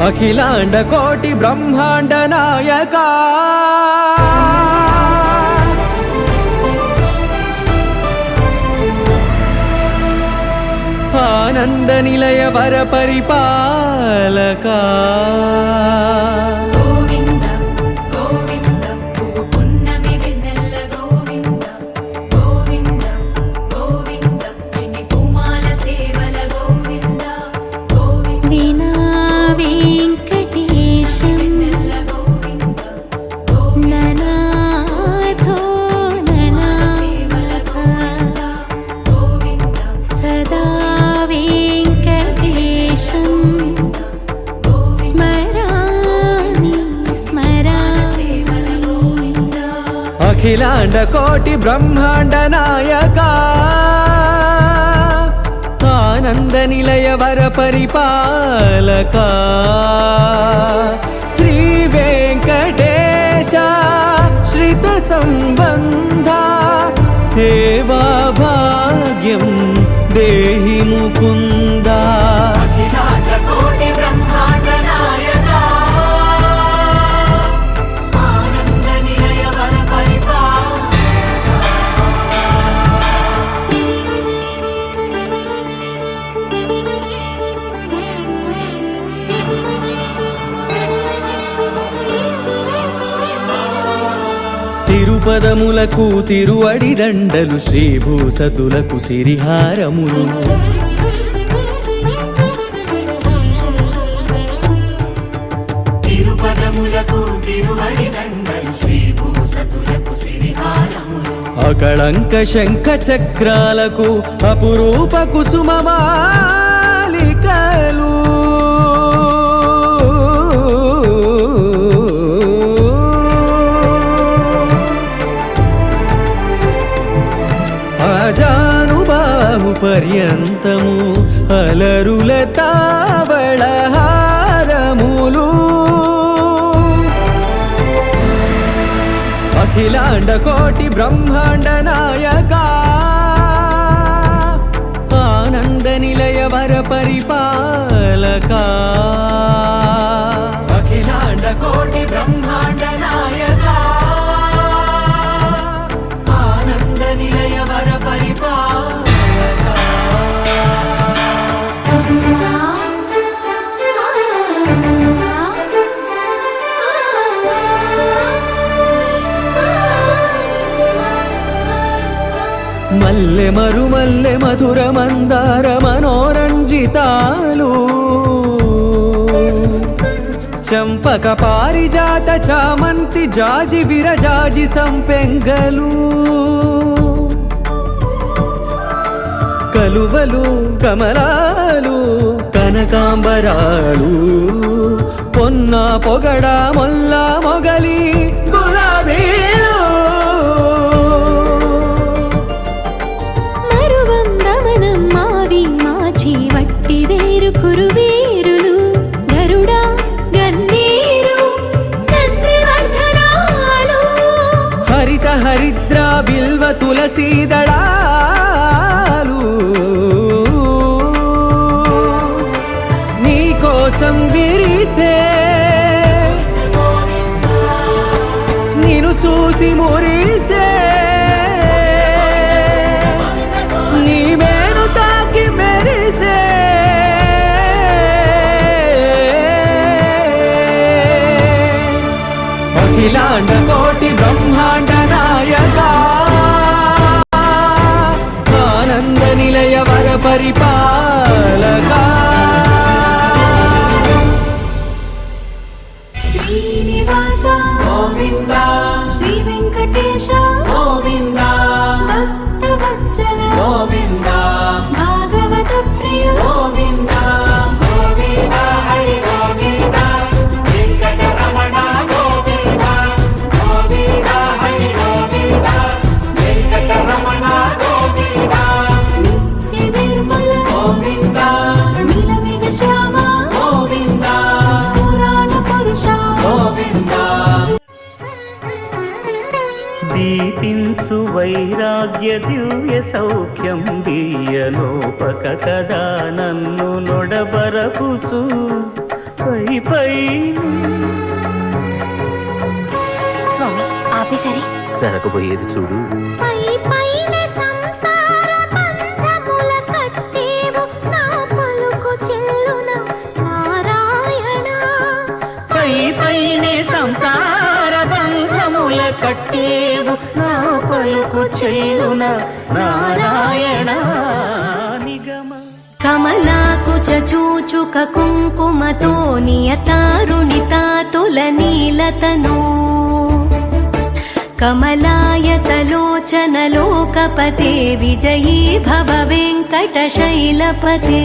అఖిలాండ కోటి బ్రహ్మాండ నాయక ఆనంద నిలయ వర పరిపాలక అఖిలాండ కోటి బ్రహ్మాండ నాయక ఆనంద నిలయ వర పరిపాలక శ్రీ వెంకటేశ శ్రిత సంబంధ సేవా భాగ్యం దేహి ముకుంద. తిరుపదములకు తిరువడి దండలు శ్రీభూసతులకు సిరిహారములు తిరుపదములకు తిరువడి దండలు శ్రీభూసతులకు సిరిహారములు అకళంక శంఖ చక్రాలకు అపురూప కుసుమమాలికలు అజానుబాహు పర్యంతము అలరుల తావళహారములు అఖిలాండ కోటి బ్రహ్మాండ నాయక ఆనంద నిలయ వర పరిపాలక అఖిలాండ కోటి బ్రహ్మాండ నాయక ఆనంద నిలయ వర పరిపాలక. మల్లె మరుమల్లె మధుర మందార మనోరంజితాలు చంపక పారిజాత చామంతి జాజి విరజాజి సంపెంగలు కలువలు కమలాలు కనకాంబరాలు పొన్న పొగడ మొల్ల మొగలి గులాబీలు కురువీరులు గరుడ గన్నేరు నందివర్ధనాలు హరిత హరిద్ర బిల్వ తులసీదళాలు నీ కోసం విరిసే నిన్ను చూసి మురిసే నీ మేను తాకి మెరిసే అఖిలాండ కోటి బ్రహ్మాండ నాయక ఆనంద నిలయ వర పరిపాలక శ్రీనివాస గోవింద శ్రీ వెంకటేశ గోవింద భక్తవత్సల గోవింద భాగవత ప్రియ గోవింద గోవింద హరి గోవింద వెంకటరమణ గోవింద గోవింద హరి గోవింద వెంకటరమణ గోవింద నిత్య నిర్మల గోవింద నీలమేఘ శ్యామ గోవింద పురాణ పురుష గోవింద. దీపించు వైరాగ్య దివ్య సౌఖ్యం దీయలోపక కదా నన్ను నొడబరపుచు ఓ పై స్వామి ఆపేసరి జరగబోయేది చూడు. పై పైన సంసార బంధముల కట్టేవు నా పలుకు చెల్లున నారాయణ పై పైనే సంసార బంధముల కట్టేవు నా పలుకు చెల్లున నారాయణ నిగమ. కమలాకుచ చూచుక కుంకుమతో నియతారుణితాతుల నీలతనో కమలాయతలోచనలోకపతే విజయీ భవ వెంకటశైలపతే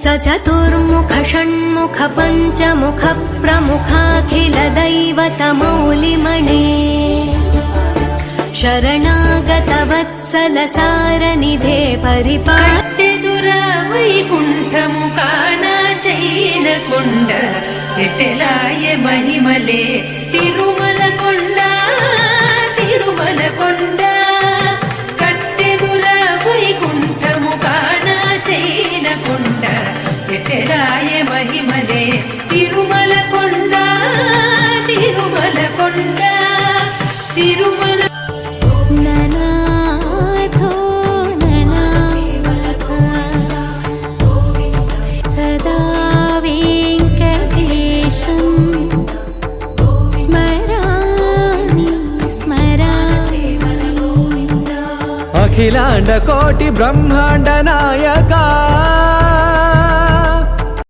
సచతుర్ముఖ షణ్ముఖ పంచముఖ ప్రముఖాఖిల దైవత మౌలిమణే శరణాగత వత్సల సారనిధే పరిపాట్యదుర వైకుంఠము కానా చైన కొండ ఎటెలాయ మహిమలే తిరుమల కొండ తిరుమల కొండ కట్టెదుర వైకుంఠము కానా చైన కొండ ఎటెలాయ మహిమలే తిరుమల కొండ తిరుమల కొండ తిరుమల ననాథో ననాథ సదా వెంకటేశం స్మరామి స్మరామి అఖిలాండ కోటి బ్రహ్మాండ నాయక